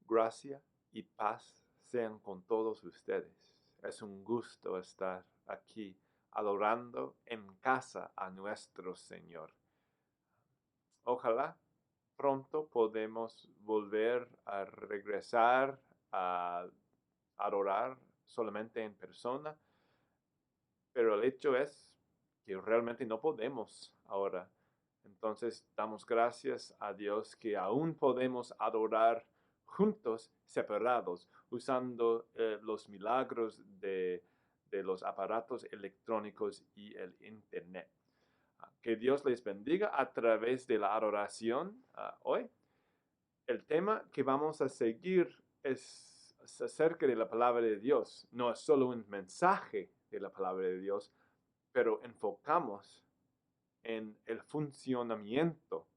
Gracia y paz sean con todos ustedes. Es un gusto estar aquí adorando en casa a nuestro Señor. Ojalá pronto podemos volver a regresar a adorar solamente en persona, pero el hecho es que realmente no podemos ahora. Entonces damos gracias a Dios que aún podemos adorar juntos, separados, usando los milagros de los aparatos electrónicos y el Internet. Que Dios les bendiga a través de la adoración hoy. El tema que vamos a seguir es acerca de la palabra de Dios. No es solo un mensaje de la palabra de Dios, pero enfocamos en el funcionamiento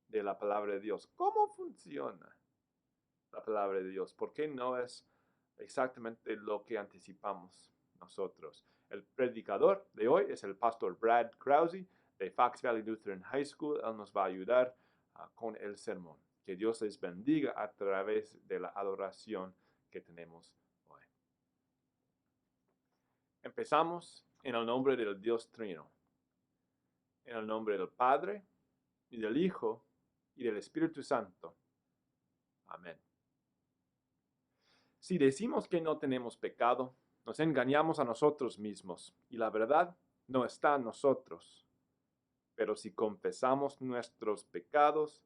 de la palabra de Dios. ¿Cómo funciona la palabra de Dios? ¿Por qué no es exactamente lo que anticipamos nosotros? El predicador de hoy es el pastor Brad Krause de Fox Valley Lutheran High School. Él nos va a ayudar con el sermón. Que Dios les bendiga a través de la adoración que tenemos hoy. Empezamos en el nombre del Dios Trino. En el nombre del Padre, y del Hijo, y del Espíritu Santo. Amén. Si decimos que no tenemos pecado, nos engañamos a nosotros mismos, y la verdad no está en nosotros. Pero si confesamos nuestros pecados,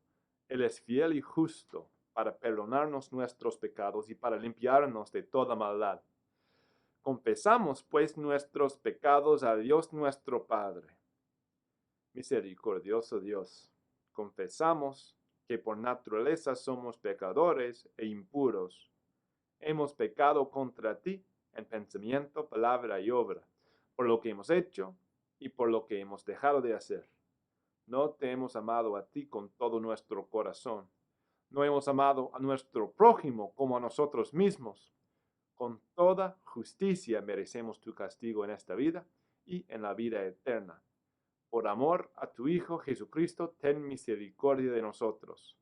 Él es fiel y justo para perdonarnos nuestros pecados y para limpiarnos de toda maldad. Confesamos pues nuestros pecados a Dios nuestro Padre. Misericordioso Dios, confesamos que por naturaleza somos pecadores e impuros. Hemos pecado contra ti en pensamiento, palabra y obra, por lo que hemos hecho y por lo que hemos dejado de hacer. No te hemos amado a ti con todo nuestro corazón. No hemos amado a nuestro prójimo como a nosotros mismos. Con toda justicia merecemos tu castigo en esta vida y en la vida eterna. Por amor a tu Hijo Jesucristo, ten misericordia de nosotros.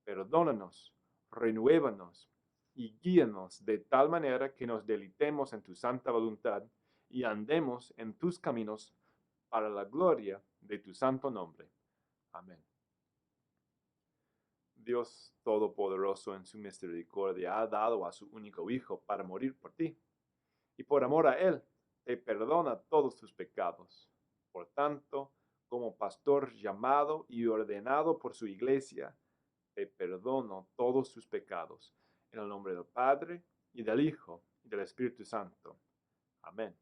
Perdónanos, renuévanos y guíanos de tal manera que nos deleitemos en tu santa voluntad y andemos en tus caminos para la gloria de tu santo nombre. Amén. Dios Todopoderoso en su misericordia ha dado a su único Hijo para morir por ti, y por amor a Él te perdona todos tus pecados. Por tanto, como pastor llamado y ordenado por su iglesia, te perdono todos tus pecados. En el nombre del Padre, y del Hijo, y del Espíritu Santo. Amén.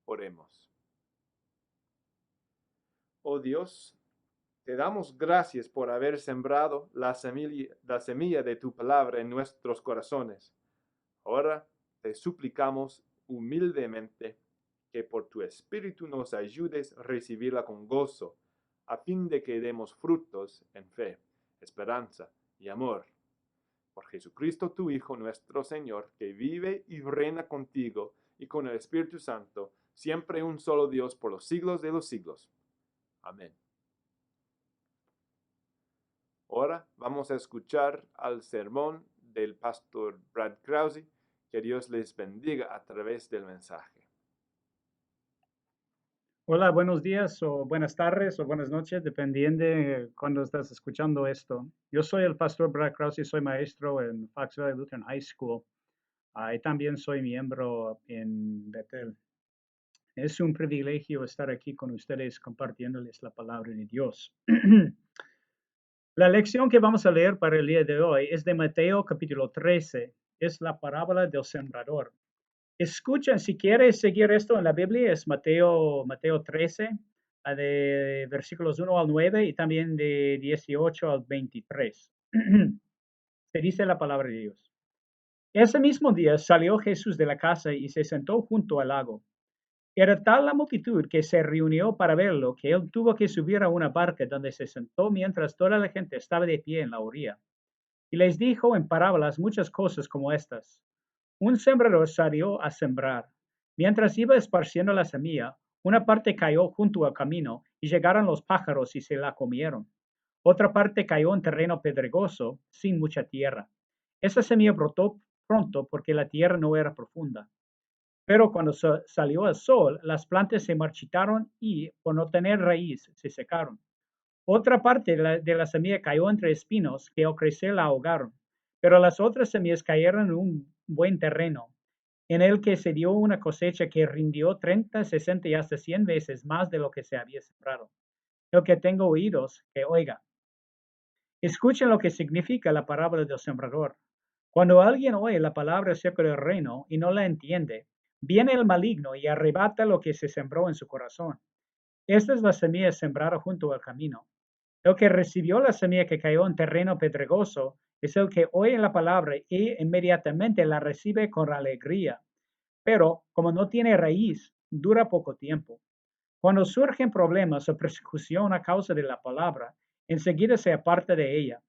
Oremos. Oh Dios, te damos gracias por haber sembrado la semilla de tu palabra en nuestros corazones. Ahora te suplicamos humildemente que por tu Espíritu nos ayudes a recibirla con gozo, a fin de que demos frutos en fe, esperanza y amor. Por Jesucristo tu Hijo, nuestro Señor, que vive y reina contigo y con el Espíritu Santo, siempre un solo Dios por los siglos de los siglos. Amén. Ahora vamos a escuchar al sermón del pastor Brad Krause. Que Dios les bendiga a través del mensaje. Hola, buenos días o buenas tardes o buenas noches, dependiendo de cuando estás escuchando esto. Yo soy el pastor Brad Krause y soy maestro en Fox Valley Lutheran High School. Y también soy miembro en Bethel. Es un privilegio estar aquí con ustedes compartiéndoles la palabra de Dios. La lección que vamos a leer para el día de hoy es de Mateo capítulo 13. Es la parábola del sembrador. Escuchen, si quieres seguir esto en la Biblia, es Mateo 13, de versículos 1 al 9 y también de 18 al 23. Se dice la palabra de Dios. Ese mismo día salió Jesús de la casa y se sentó junto al lago. Era tal la multitud que se reunió para verlo que él tuvo que subir a una barca donde se sentó mientras toda la gente estaba de pie en la orilla. Y les dijo en parábolas muchas cosas como estas. Un sembrador salió a sembrar. Mientras iba esparciendo la semilla, una parte cayó junto al camino y llegaron los pájaros y se la comieron. Otra parte cayó en terreno pedregoso, sin mucha tierra. Esa semilla brotó pronto porque la tierra no era profunda. Pero cuando salió el sol, las plantas se marchitaron y, por no tener raíz, se secaron. Otra parte de la semilla cayó entre espinos que al crecer la ahogaron. Pero las otras semillas cayeron en un buen terreno, en el que se dio una cosecha que rindió 30, 60 y hasta 100 veces más de lo que se había sembrado. El que tenga oídos, que oiga. Escuchen lo que significa la parábola del sembrador. Cuando alguien oye la palabra acerca del reino y no la entiende, viene el maligno y arrebata lo que se sembró en su corazón. Esta es la semilla sembrada junto al camino. El que recibió la semilla que cayó en terreno pedregoso es el que oye la palabra y inmediatamente la recibe con alegría. Pero como no tiene raíz, dura poco tiempo. Cuando surgen problemas o persecución a causa de la palabra, enseguida se aparta de ella.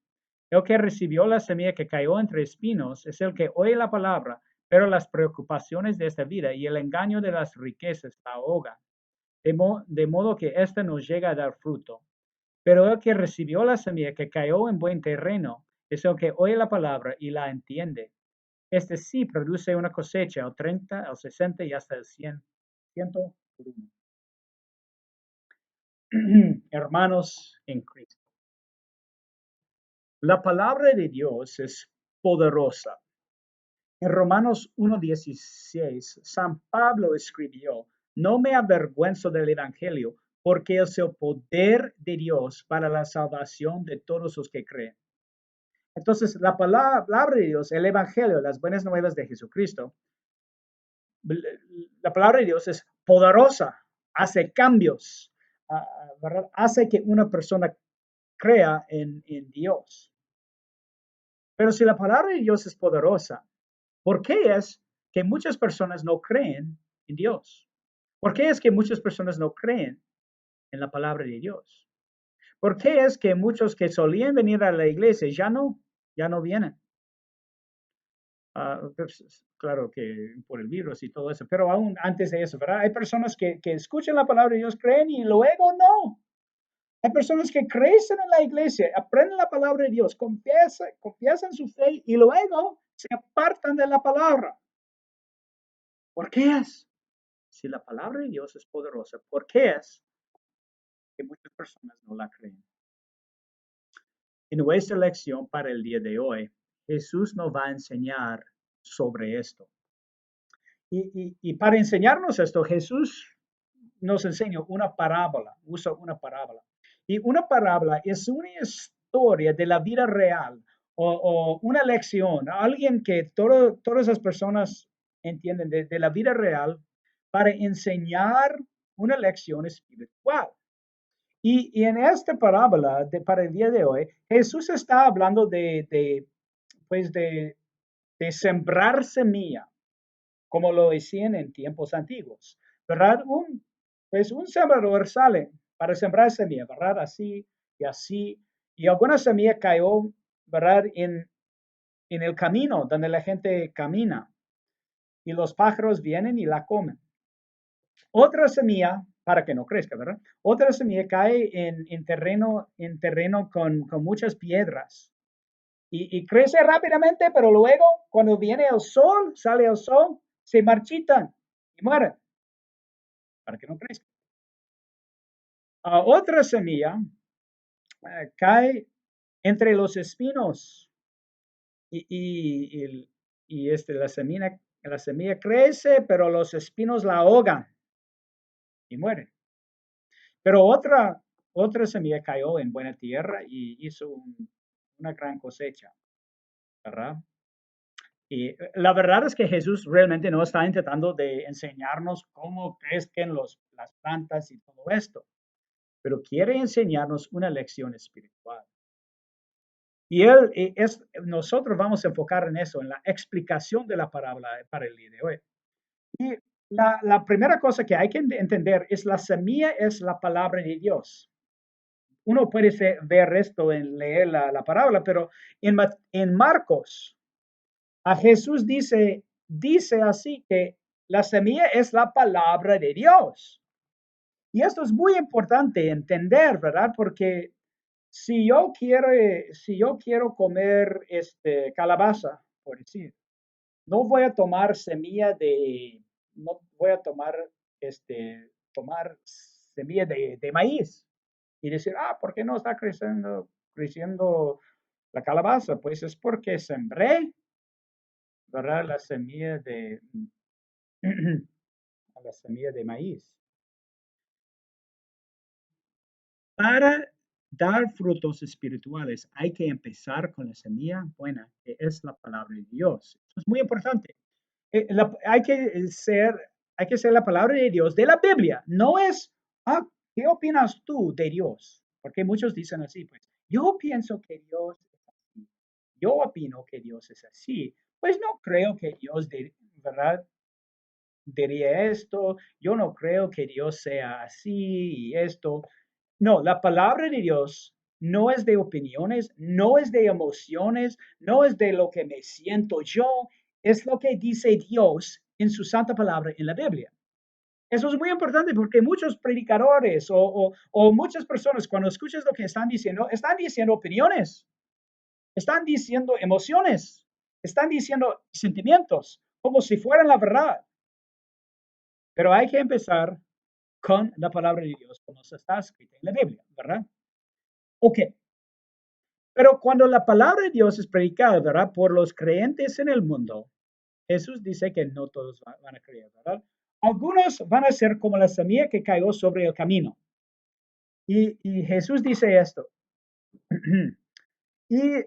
El que recibió la semilla que cayó entre espinos es el que oye la palabra, pero las preocupaciones de esta vida y el engaño de las riquezas la ahogan, de modo que ésta no llega a dar fruto. Pero el que recibió la semilla que cayó en buen terreno es el que oye la palabra y la entiende. Este sí produce una cosecha al 30, al 60 y hasta el 100, 100 por uno. Hermanos en Cristo. La palabra de Dios es poderosa. En Romanos 1:16, San Pablo escribió, no me avergüenzo del Evangelio, porque es el poder de Dios para la salvación de todos los que creen. Entonces, la palabra de Dios, el Evangelio, las buenas nuevas de Jesucristo, la palabra de Dios es poderosa, hace cambios, ¿verdad? Hace que una persona crea en Dios. Pero si la palabra de Dios es poderosa, ¿por qué es que muchas personas no creen en Dios? ¿Por qué es que muchas personas no creen en la palabra de Dios? ¿Por qué es que muchos que solían venir a la iglesia ya no vienen? Pues, claro que por el virus y todo eso, pero aún antes de eso, ¿verdad? Hay personas que escuchan la palabra de Dios, creen y luego no. Hay personas que crecen en la iglesia, aprenden la palabra de Dios, confiesan su fe y luego se apartan de la palabra. ¿Por qué es? Si la palabra de Dios es poderosa, ¿por qué es que muchas personas no la creen? En nuestra lección para el día de hoy, Jesús nos va a enseñar sobre esto. Y para enseñarnos esto, Jesús nos enseña una parábola, usa una parábola. Y una parábola es una historia de la vida real o una lección, alguien que todas las personas entienden de la vida real para enseñar una lección espiritual. Y en esta parábola para el día de hoy, Jesús está hablando pues de sembrar semilla como lo decían en tiempos antiguos, ¿verdad? Pues un sembrador sale para sembrar semilla, ¿verdad? Así y así. Y alguna semilla cayó, ¿verdad? En el camino donde la gente camina. Y los pájaros vienen y la comen. Otra semilla, para que no crezca, ¿verdad? Otra semilla cae en terreno con muchas piedras. Y crece rápidamente, pero luego, cuando viene el sol, sale el sol, se marchitan y mueren, para que no crezcan. Otra semilla cae entre los espinos la semilla crece, pero los espinos la ahogan y muere. Pero otra semilla cayó en buena tierra y hizo una gran cosecha, ¿verdad? Y la verdad es que Jesús realmente no está intentando de enseñarnos cómo crecen las plantas y todo esto, pero quiere enseñarnos una lección espiritual. Y nosotros vamos a enfocar en eso, en la explicación de la parábola para el día de hoy. Y la primera cosa que hay que entender es la semilla es la palabra de Dios. Uno puede ver esto en leer la parábola, pero en Marcos, a Jesús dice así que la semilla es la palabra de Dios. Y esto es muy importante entender, ¿verdad? Porque si yo quiero comer calabaza, por decir, no voy a tomar semilla no voy a tomar semilla de maíz y decir, ¿por qué no está creciendo la calabaza? Pues es porque sembré, ¿verdad? La semilla de maíz. Para dar frutos espirituales hay que empezar con la semilla buena, que es la palabra de Dios. Eso es muy importante. Hay que ser la palabra de Dios de la Biblia. No es, ¿qué opinas tú de Dios? Porque muchos dicen así, pues, yo pienso que Dios es así. Yo opino que Dios es así. Pues no creo que Dios, ¿verdad? Diría esto. Yo no creo que Dios sea así y esto. No, la palabra de Dios no es de opiniones, no es de emociones, no es de lo que me siento yo, es lo que dice Dios en su santa palabra en la Biblia. Eso es muy importante porque muchos predicadores o muchas personas cuando escuchas lo que están diciendo opiniones, están diciendo emociones, están diciendo sentimientos, como si fueran la verdad. Pero hay que empezar con la palabra de Dios como se está escrita en la Biblia, ¿verdad? Ok, pero cuando la palabra de Dios es predicada, ¿verdad? Por los creyentes en el mundo, Jesús dice que no todos van a creer, ¿verdad? Algunos van a ser como la semilla que cayó sobre el camino. Y Jesús dice esto. y,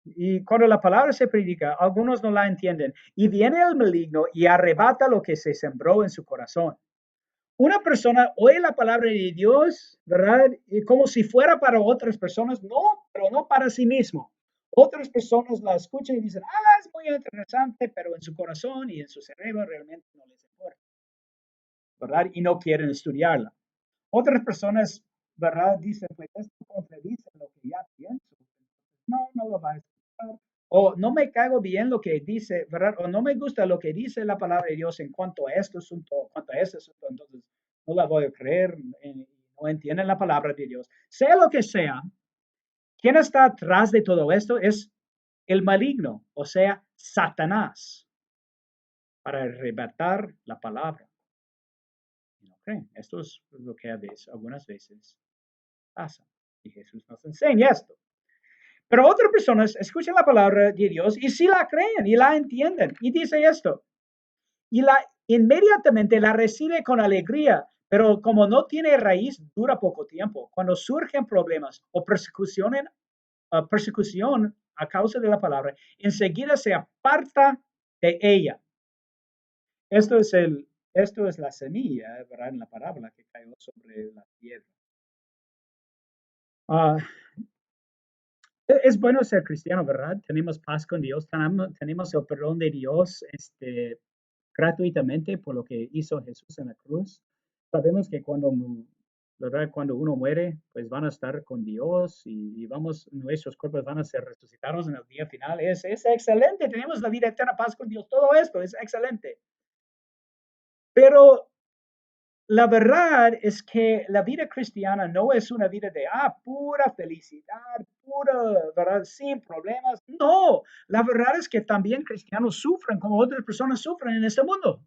y cuando la palabra se predica, algunos no la entienden. Y viene el maligno y arrebata lo que se sembró en su corazón. Una persona oye la palabra de Dios, ¿verdad? Y como si fuera para otras personas, no, pero no para sí mismo. Otras personas la escuchan y dicen, es muy interesante, pero en su corazón y en su cerebro realmente no les importa, ¿verdad? Y no quieren estudiarla. Otras personas, ¿verdad? Dicen, pues esto contradice lo que ya pienso. No lo va a escuchar. O no me cago bien lo que dice, ¿verdad? O no me gusta lo que dice la palabra de Dios en cuanto a este asunto, cuanto a este asunto, entonces no la voy a creer, no entienden la palabra de Dios. Sea lo que sea, ¿quién está atrás de todo esto? Es el maligno, o sea, Satanás, para arrebatar la palabra. ¿No creen? Esto es lo que algunas veces pasa. Y Jesús nos enseña esto. Pero otras personas escuchan la palabra de Dios y sí la creen y la entienden. Y dice esto. Y inmediatamente la recibe con alegría, pero como no tiene raíz, dura poco tiempo. Cuando surgen problemas o persecución a causa de la palabra, enseguida se aparta de ella. Esto es la semilla, ¿verdad? En la parábola que cayó sobre la tierra. Uh, es bueno ser cristiano, ¿verdad? Tenemos paz con Dios, tenemos el perdón de Dios gratuitamente por lo que hizo Jesús en la cruz. Sabemos que ¿verdad? Cuando uno muere, pues van a estar con Dios y nuestros cuerpos van a ser resucitados en el día final. Es excelente, tenemos la vida eterna, paz con Dios, todo esto es excelente. Pero la verdad es que la vida cristiana no es una vida de pura felicidad, ¿verdad? Sin problemas. No, la verdad es que también cristianos sufren como otras personas sufren en este mundo,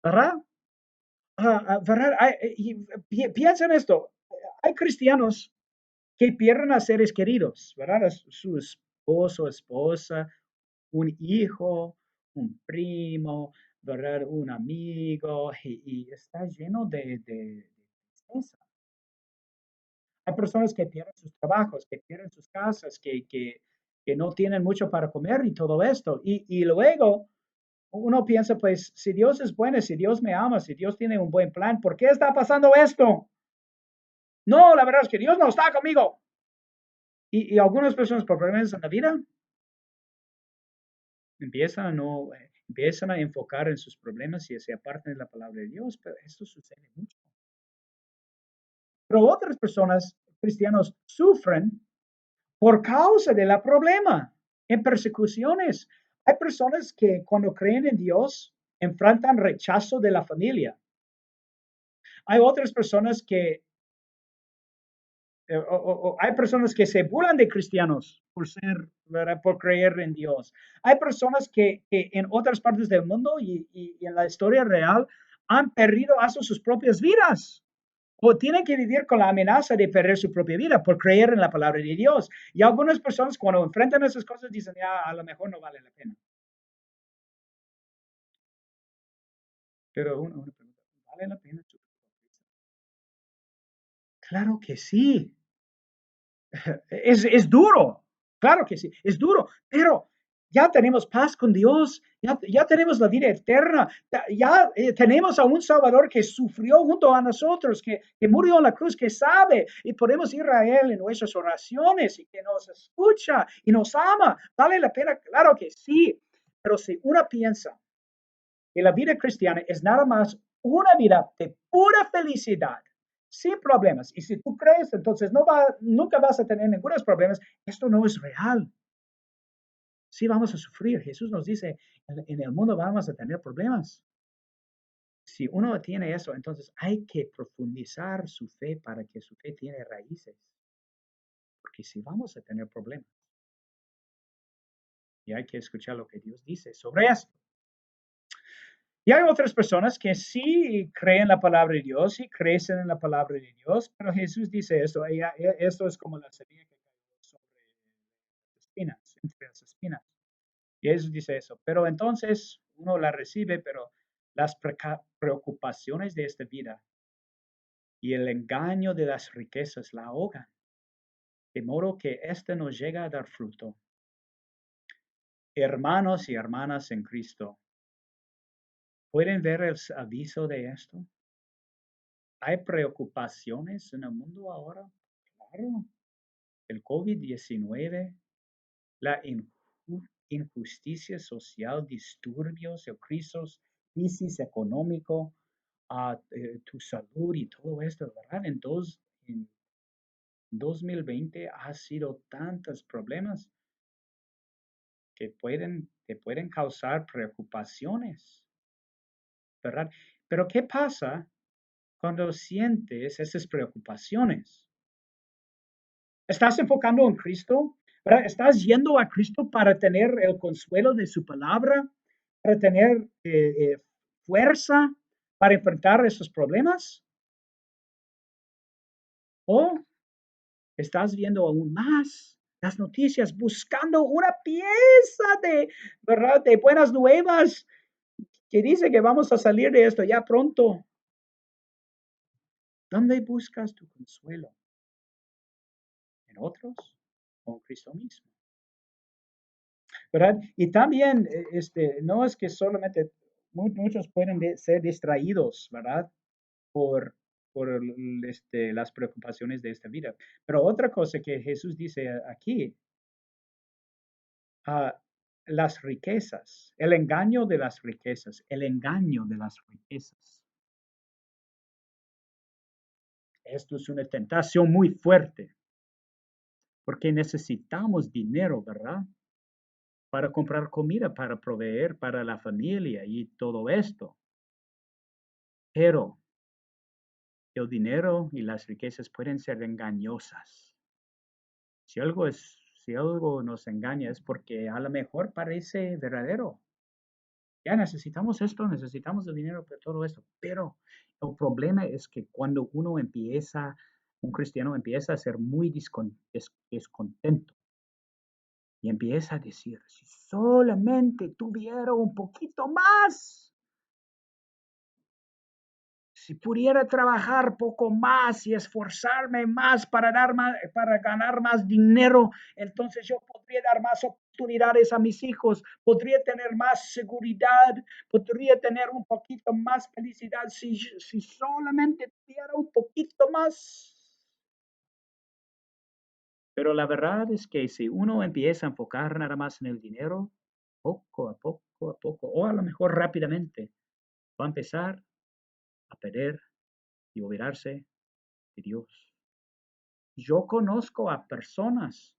¿verdad? ¿Verdad? Piensa en esto. Hay cristianos que pierden a seres queridos, ¿verdad? A su esposo, esposa, un hijo, un primo, ¿verdad? Un amigo, y está lleno de tristeza. Hay personas que pierden sus trabajos, que pierden sus casas, que no tienen mucho para comer y todo esto. Y luego uno piensa, pues, si Dios es bueno, si Dios me ama, si Dios tiene un buen plan, ¿por qué está pasando esto? No, la verdad es que Dios no está conmigo. Y algunas personas por problemas en la vida empiezan a enfocar en sus problemas y se apartan de la palabra de Dios, pero esto sucede mucho. Pero otras personas, cristianos, sufren por causa de la problema, en persecuciones. Hay personas que cuando creen en Dios enfrentan rechazo de la familia. Hay otras personas que hay personas que se burlan de cristianos por ser, ¿verdad? Por creer en Dios. Hay personas que en otras partes del mundo y en la historia real han perdido hasta sus propias vidas o tienen que vivir con la amenaza de perder su propia vida por creer en la palabra de Dios. Y algunas personas cuando enfrentan esas cosas dicen, ya, a lo mejor no vale la pena. Pero una pregunta, ¿vale la pena? Claro que sí. Es duro, claro que sí, es duro, pero ya tenemos paz con Dios, ya tenemos la vida eterna, ya tenemos a un Salvador que sufrió junto a nosotros, que murió en la cruz, que sabe, y podemos ir a Él en nuestras oraciones y que nos escucha y nos ama. ¿Vale la pena? Claro que sí, pero si uno piensa que la vida cristiana es nada más una vida de pura felicidad, sin problemas. Y si tú crees, entonces nunca vas a tener ningunos problemas. Esto no es real. Sí vamos a sufrir. Jesús nos dice, en el mundo vamos a tener problemas. Si uno tiene eso, entonces hay que profundizar su fe para que su fe tiene raíces. Porque si vamos a tener problemas, y hay que escuchar lo que Dios dice sobre esto. Y hay otras personas que sí creen la palabra de Dios y crecen en la palabra de Dios, pero Jesús dice esto, esto es como la semilla que cayó sobre las espinas, entre las espinas. Y Jesús dice eso, pero entonces uno la recibe, pero las preocupaciones de esta vida y el engaño de las riquezas la ahogan, de modo que éste no llega a dar fruto. Hermanos y hermanas en Cristo, ¿pueden ver el aviso de esto? ¿Hay preocupaciones en el mundo ahora? Claro. El COVID-19, la injusticia social, disturbios, el crisis económico, tu salud y todo esto, ¿verdad? En 2020 ha sido tantos problemas que pueden causar preocupaciones, ¿verdad? Pero ¿qué pasa cuando sientes esas preocupaciones? ¿Estás enfocando en Cristo? ¿Verdad? ¿Estás yendo a Cristo para tener el consuelo de su palabra? ¿Para tener fuerza para enfrentar esos problemas? ¿O estás viendo aún más las noticias buscando una pieza de, ¿verdad? De buenas nuevas que dice que vamos a salir de esto ya pronto? ¿Dónde buscas tu consuelo? ¿En otros o en Cristo mismo? ¿Verdad? Y también, no es que solamente muchos pueden ser distraídos, ¿verdad? Por las preocupaciones de esta vida. Pero otra cosa que Jesús dice aquí, las riquezas, el engaño de las riquezas, el engaño de las riquezas. Esto es una tentación muy fuerte, porque necesitamos dinero, ¿verdad? Para comprar comida, para proveer para la familia y todo esto. Pero el dinero y las riquezas pueden ser engañosas. Si algo nos engaña es porque a lo mejor parece verdadero. Ya necesitamos esto, necesitamos el dinero para todo esto. Pero el problema es que cuando un cristiano empieza a ser muy descontento y empieza a decir, si solamente tuviera un poquito más, si pudiera trabajar poco más y esforzarme más para ganar más dinero, entonces yo podría dar más oportunidades a mis hijos, podría tener más seguridad, podría tener un poquito más felicidad si solamente tuviera un poquito más. Pero la verdad es que si uno empieza a enfocar nada más en el dinero, poco a poco, o a lo mejor rápidamente, va a empezar a perder y olvidarse de Dios. Yo conozco a personas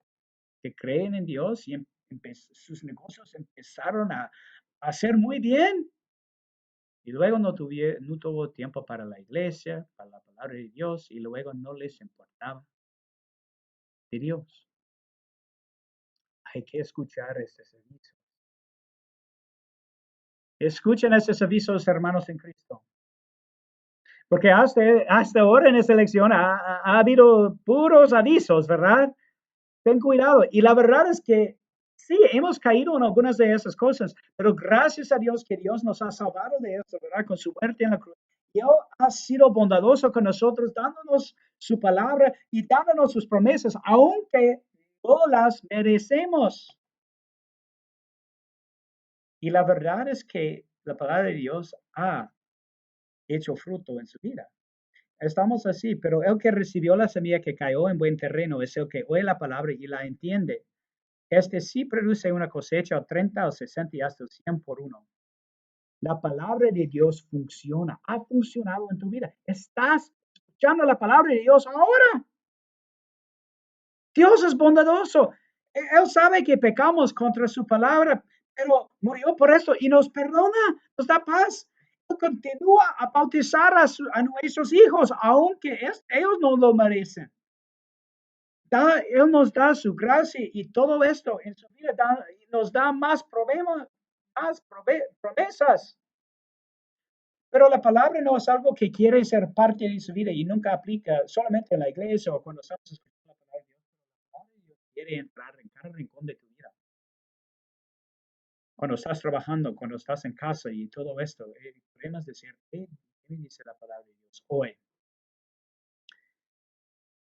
que creen en Dios y sus negocios empezaron a hacer muy bien y luego no tuvo tiempo para la iglesia, para la palabra de Dios y luego no les importaba. de Dios. Hay que escuchar estos avisos. Escuchen estos avisos, hermanos en Cristo. Porque hasta ahora en esta lección ha habido puros avisos, ¿verdad? Ten cuidado. Y la verdad es que sí, hemos caído en algunas de esas cosas, pero gracias a Dios que Dios nos ha salvado de esto, ¿verdad? Con su muerte en la cruz. Dios ha sido bondadoso con nosotros, dándonos su palabra y dándonos sus promesas, aunque no las merecemos. Y la verdad es que la palabra de Dios ha hecho fruto en su vida. Estamos así, pero el que recibió la semilla que cayó en buen terreno es el que oye la palabra y la entiende. Este sí produce una cosecha al 30, al 60 y hasta el 100 por uno. La palabra de Dios funciona, ha funcionado en tu vida. Estás escuchando la palabra de Dios ahora. Dios es bondadoso. Él sabe que pecamos contra su palabra, pero murió por eso y nos perdona, nos da paz. Él continúa a bautizar a nuestros hijos, aunque ellos no lo merecen. Él nos da su gracia y todo esto en su vida nos da más promesas. Pero la palabra no es algo que quiere ser parte de su vida y nunca aplica solamente en la iglesia o cuando estamos escuchando la palabra de Dios. La palabra de Dios quiere entrar en cada rincón de tu vida. Cuando estás trabajando, cuando estás en casa y todo esto, podemos decir, ¿qué dice la palabra de Dios hoy?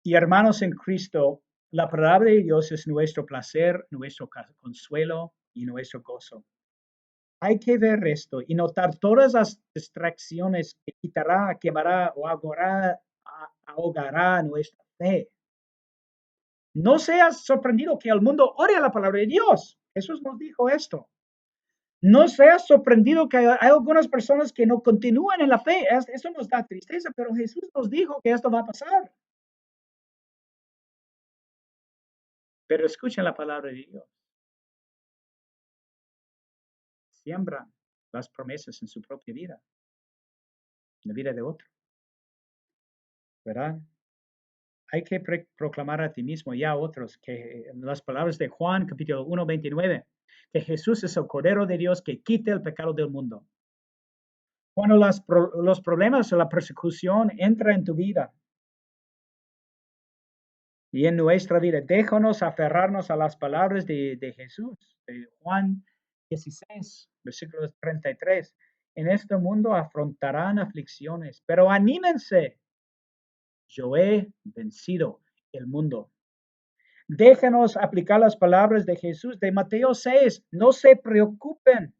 Y hermanos en Cristo, la palabra de Dios es nuestro placer, nuestro consuelo y nuestro gozo. Hay que ver esto y notar todas las distracciones que quitará, quemará o ahogará nuestra fe. No seas sorprendido que el mundo odia la palabra de Dios. Jesús nos dijo esto. No seas sorprendido que hay algunas personas que no continúan en la fe. Eso nos da tristeza, pero Jesús nos dijo que esto va a pasar. Pero escuchen la palabra de Dios. Siembran las promesas en su propia vida, en la vida de otro. ¿Verdad? Hay que proclamar a ti mismo y a otros que las palabras de Juan capítulo 1, 29, que Jesús es el Cordero de Dios que quita el pecado del mundo. Cuando los problemas o la persecución entra en tu vida y en nuestra vida, déjanos aferrarnos a las palabras de Jesús, de Juan 16, versículo 33. En este mundo afrontarán aflicciones, pero anímense. Yo he vencido el mundo. Déjenos aplicar las palabras de Jesús de Mateo 6. No se preocupen.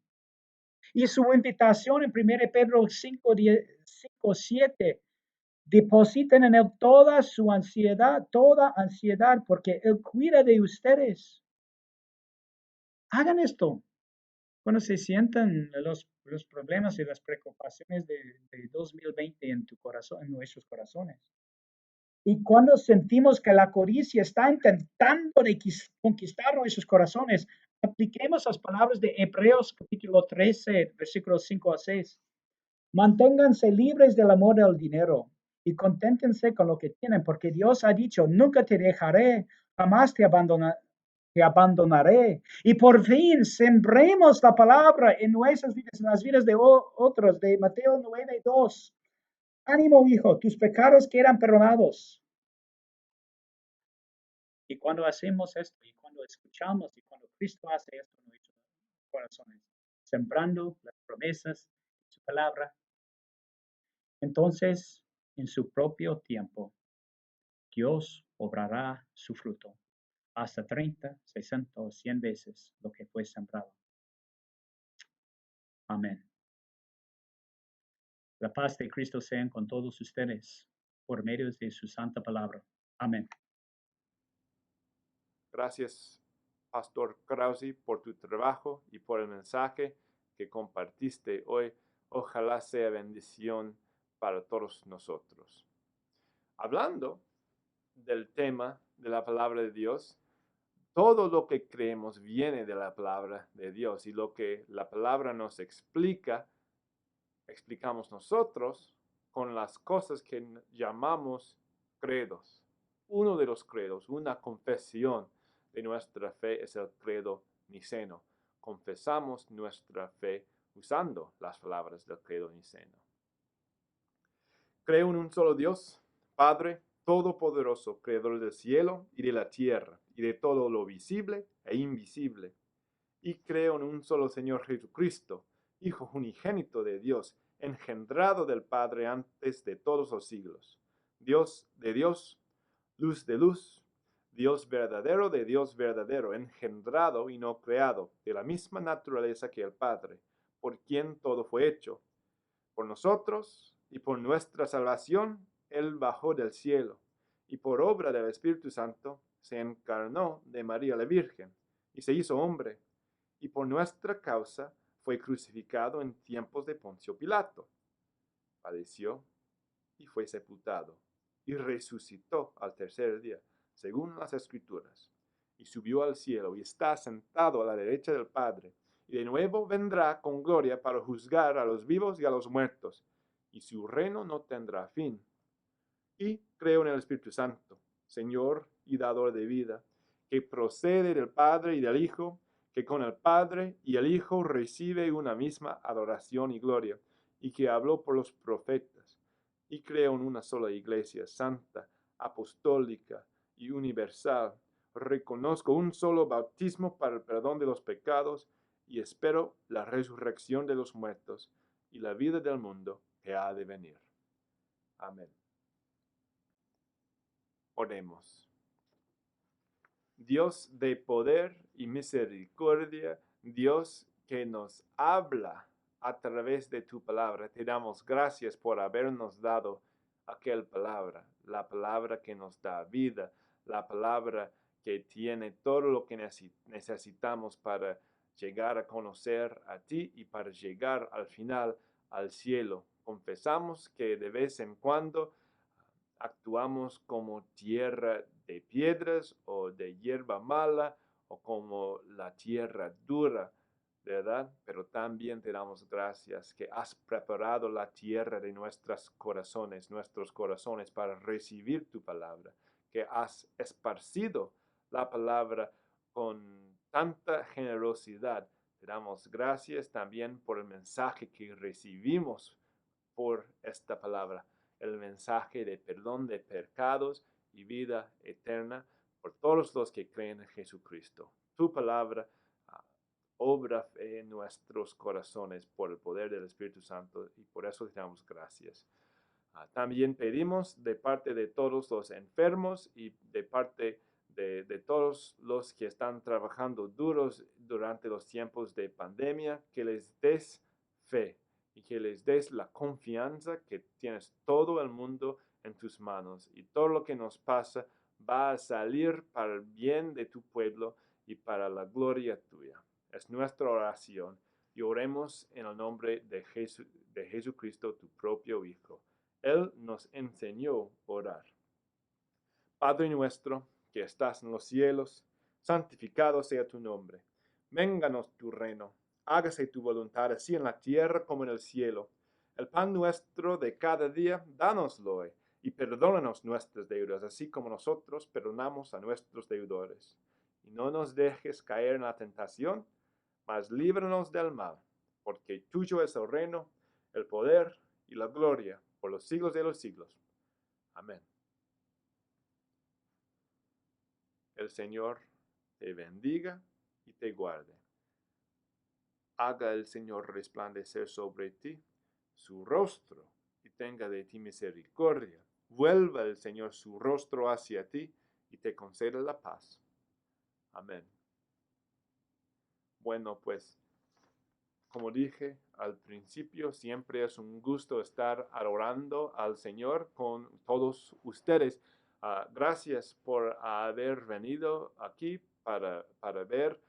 Y su invitación en 1 Pedro 5, 7. Depositen en él toda su toda ansiedad, porque él cuida de ustedes. Hagan esto. Cuando se sientan los problemas y las preocupaciones de 2020 en tu corazón, en nuestros corazones. Y cuando sentimos que la codicia está intentando de conquistar nuestros corazones, apliquemos las palabras de Hebreos capítulo 13, versículos 5 a 6. Manténganse libres del amor del dinero y conténtense con lo que tienen, porque Dios ha dicho, nunca te dejaré, jamás te abandonaré. Y por fin sembremos la palabra en nuestras vidas, en las vidas de otros, de Mateo 9, 2. Ánimo, hijo, tus pecados quedan perdonados. Y cuando hacemos esto, y cuando escuchamos, y cuando Cristo hace esto en nuestros corazones, sembrando las promesas de su palabra, entonces, en su propio tiempo, Dios obrará su fruto hasta 30, 60 o 100 veces lo que fue sembrado. Amén. La paz de Cristo sea con todos ustedes por medio de su santa palabra. Amén. Gracias, Pastor Krause, por tu trabajo y por el mensaje que compartiste hoy. Ojalá sea bendición para todos nosotros. Hablando del tema de la palabra de Dios, todo lo que creemos viene de la palabra de Dios y lo que la palabra nos explica, explicamos nosotros con las cosas que llamamos credos. uno de los credos, una confesión de nuestra fe es el credo niceno. Confesamos nuestra fe usando las palabras del credo niceno. Creo en un solo Dios, Padre Todopoderoso, Creador del cielo y de la tierra, y de todo lo visible e invisible. Y creo en un solo Señor Jesucristo, Hijo unigénito de Dios, engendrado del Padre antes de todos los siglos. Dios de Dios, luz de luz, Dios verdadero de Dios verdadero, engendrado y no creado, de la misma naturaleza que el Padre, por quien todo fue hecho. Por nosotros y por nuestra salvación, Él bajó del cielo, y por obra del Espíritu Santo se encarnó de María la Virgen, y se hizo hombre, y por nuestra causa fue crucificado en tiempos de Poncio Pilato. Padeció y fue sepultado, y resucitó al tercer día, según las Escrituras, y subió al cielo, y está sentado a la derecha del Padre, y de nuevo vendrá con gloria para juzgar a los vivos y a los muertos, y su reino no tendrá fin. Y creo en el Espíritu Santo, Señor y dador de vida, que procede del Padre y del Hijo, que con el Padre y el Hijo recibe una misma adoración y gloria, y que habló por los profetas. Y creo en una sola iglesia, santa, apostólica y universal. Reconozco un solo bautismo para el perdón de los pecados, y espero la resurrección de los muertos y la vida del mundo que ha de venir. Amén. Oremos. Dios de poder y misericordia, Dios que nos habla a través de tu palabra, te damos gracias por habernos dado aquella palabra, la palabra que nos da vida, la palabra que tiene todo lo que necesitamos para llegar a conocer a ti y para llegar al final al cielo. Confesamos que de vez en cuando actuamos como tierra de piedras o de hierba mala o como la tierra dura, ¿verdad? Pero también te damos gracias que has preparado la tierra de nuestros corazones para recibir tu palabra, que has esparcido la palabra con tanta generosidad. Te damos gracias también por el mensaje que recibimos por esta palabra, el mensaje de perdón de pecados y vida eterna por todos los que creen en Jesucristo. Tu palabra obra fe en nuestros corazones por el poder del Espíritu Santo y por eso te damos gracias. También pedimos de parte de todos los enfermos y de parte de todos los que están trabajando duros durante los tiempos de pandemia, que les des fe y que les des la confianza que tienes todo el mundo en tus manos y todo lo que nos pasa va a salir para el bien de tu pueblo y para la gloria tuya. Es nuestra oración y oremos en el nombre de Jesucristo, tu propio Hijo. Él nos enseñó a orar. Padre nuestro que estás en los cielos, santificado sea tu nombre. Vénganos tu reino. Hágase tu voluntad así en la tierra como en el cielo. El pan nuestro de cada día, dánoslo hoy, y perdónanos nuestras deudas, así como nosotros perdonamos a nuestros deudores. Y no nos dejes caer en la tentación, mas líbranos del mal, porque tuyo es el reino, el poder y la gloria por los siglos de los siglos. Amén. El Señor te bendiga y te guarde. Haga el Señor resplandecer sobre ti su rostro y tenga de ti misericordia. Vuelva el Señor su rostro hacia ti y te conceda la paz. Amén. Bueno, pues, como dije al principio, siempre es un gusto estar adorando al Señor con todos ustedes. Gracias por haber venido aquí para ver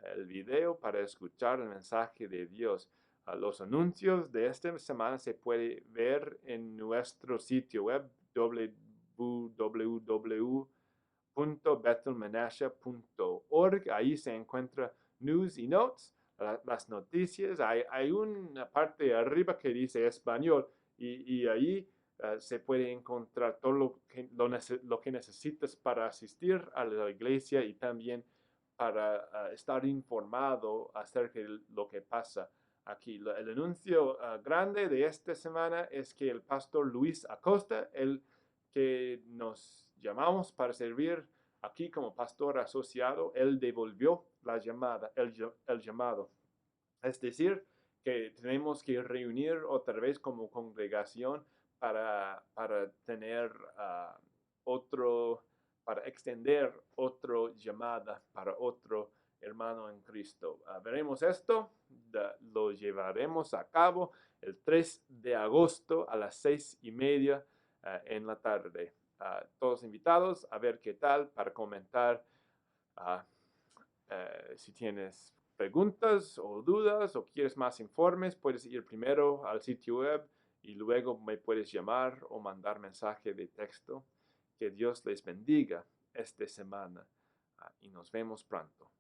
el video, para escuchar el mensaje de Dios. Los anuncios de esta semana se puede ver en nuestro sitio web www.bethelmenasha.org. Ahí se encuentra news y notes, las noticias. Hay una parte arriba que dice español y ahí se puede encontrar todo lo que necesitas para asistir a la iglesia y también para estar informado acerca de lo que pasa aquí. El anuncio grande de esta semana es que el pastor Luis Acosta, el que nos llamamos para servir aquí como pastor asociado, él devolvió la llamada, el llamado. Es decir, que tenemos que reunir otra vez como congregación para tener otro, para extender otra llamada para otro hermano en Cristo. Veremos esto, lo llevaremos a cabo el 3 de agosto a las 6:30 en la tarde. Todos invitados a ver qué tal para comentar. Si tienes preguntas o dudas o quieres más informes, puedes ir primero al sitio web y luego me puedes llamar o mandar mensaje de texto. Que Dios les bendiga esta semana y nos vemos pronto.